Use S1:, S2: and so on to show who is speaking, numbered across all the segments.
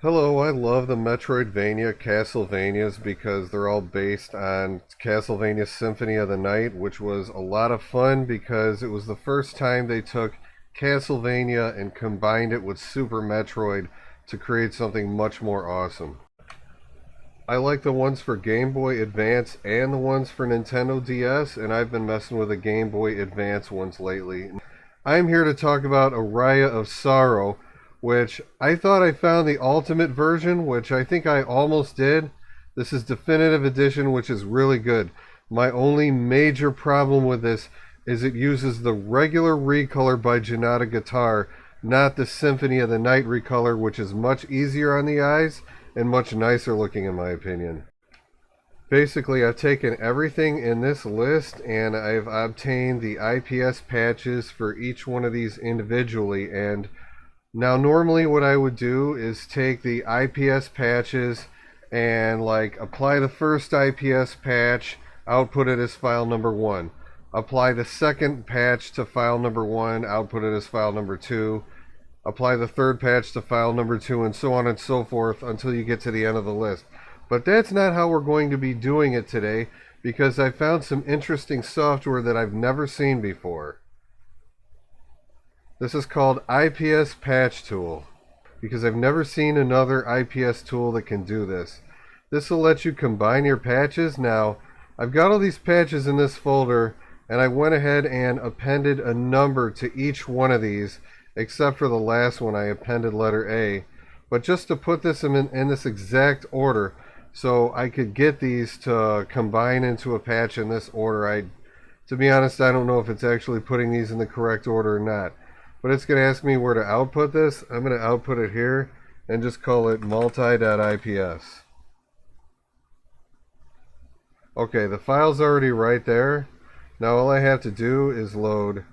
S1: Hello, I love the Metroidvania Castlevanias because they're all based on Castlevania Symphony of the Night, which was a lot of fun because it was the first time they took Castlevania and combined it with Super Metroid to create something much more awesome. I like the ones for Game Boy Advance and the ones for Nintendo DS, and I've been messing with the Game Boy Advance ones lately. I'm here to talk about Aria of Sorrow, which I thought I found the ultimate version, which I think I almost did. This is Definitive Edition, which is really good. My only major problem with this is it uses the regular recolor by JonataGuitar, not the Symphony of the Night recolor, which is much easier on the eyes and much nicer looking in my opinion. Basically, I've taken everything in this list and I've obtained the IPS patches for each one of these individually. And now normally what I would do is take the IPS patches and apply the first IPS patch, output it as file number 1. Apply the second patch to file number 1, output it as file number 2. Apply the third patch to file number 2, and so on and so forth until you get to the end of the list. But that's not how we're going to be doing it today, because I found some interesting software that I've never seen before. This is called IPS Patch Tool, because I've never seen another IPS tool that can do this. This will let you combine your patches. Now, I've got all these patches in this folder, and I went ahead and appended a number to each one of these, except for the last one I appended letter A. But just to put this in this exact order, so I could get these to combine into a patch in this order. To be honest, I don't know if it's actually putting these in the correct order or not. But it's going to ask me where to output this. I'm going to output it here and just call it multi.ips. Okay, the file's already right there. Now all I have to do is load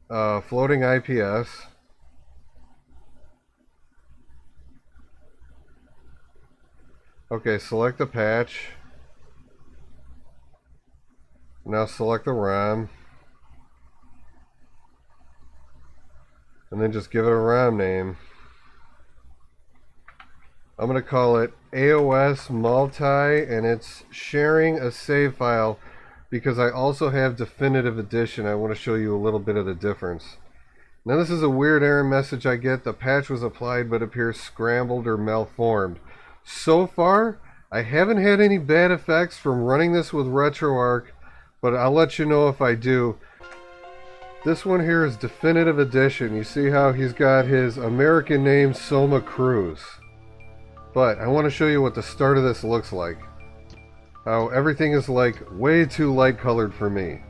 S1: floating IPS. Okay, select the patch. Now select the ROM. And then just give it a ROM name. I'm going to call it AoS Multi, and it's sharing a save file because I also have Definitive Edition. I want to show you a little bit of the difference. Now this is a weird error message I get. The patch was applied but appears scrambled or malformed. So far, I haven't had any bad effects from running this with RetroArch, but I'll let you know if I do. This one here is Definitive Edition. You see how he's got his American name Soma Cruz. But I want to show you what the start of this looks like. How everything is way too light colored for me.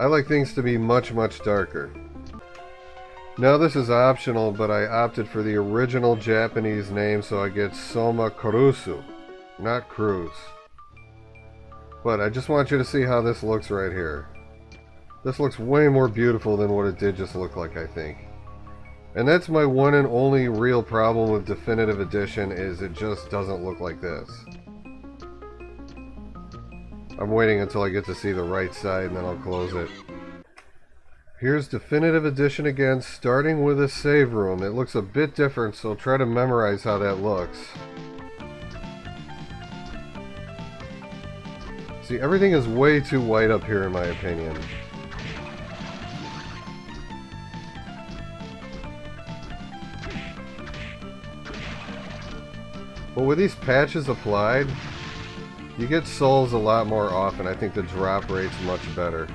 S1: I like things to be much darker. Now this is optional, but I opted for the original Japanese name, so I get Soma Kurusu, not Cruz. But I just want you to see how this looks right here. This looks way more beautiful than what it did just look like, I think. And that's my one and only real problem with Definitive Edition, is it just doesn't look like this. I'm waiting until I get to see the right side and then I'll close it. Here's Definitive Edition again, starting with a save room. It looks a bit different, so try to memorize how that looks. See, everything is way too white up here in my opinion. But with these patches applied, you get souls a lot more often. I think the drop rate's much better.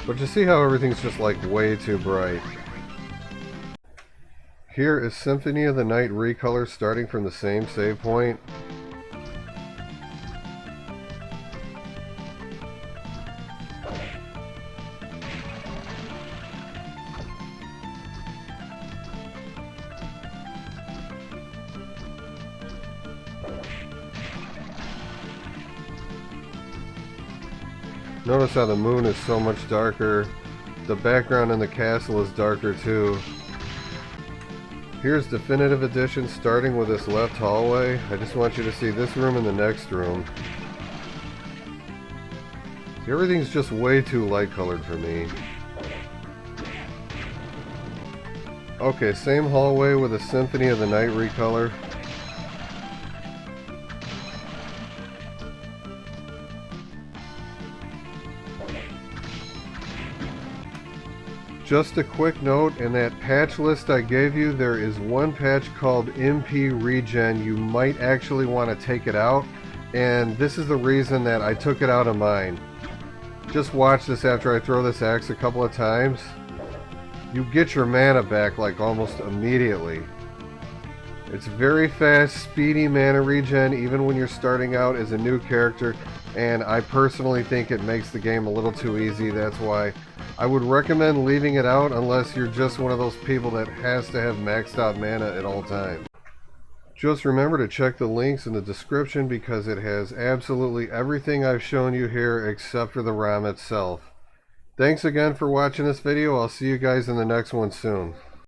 S1: But you see how everything's just way too bright. Here is Symphony of the Night recolor starting from the same save point. Notice how the moon is so much darker. The background in the castle is darker too. Here's Definitive Edition starting with this left hallway. I just want you to see this room and the next room. See, everything's just way too light colored for me. Okay, same hallway with a Symphony of the Night recolor. Just a quick note, in that patch list I gave you, there is one patch called MPRegen. You might actually want to take it out, and this is the reason that I took it out of mine. Just watch this after I throw this axe a couple of times. You get your mana back like almost immediately. It's very fast, speedy mana regen even when you're starting out as a new character, and I personally think it makes the game a little too easy. That's why I would recommend leaving it out unless you're just one of those people that has to have maxed out mana at all times. Just remember to check the links in the description because it has absolutely everything I've shown you here except for the ROM itself. Thanks again for watching this video. I'll see you guys in the next one soon.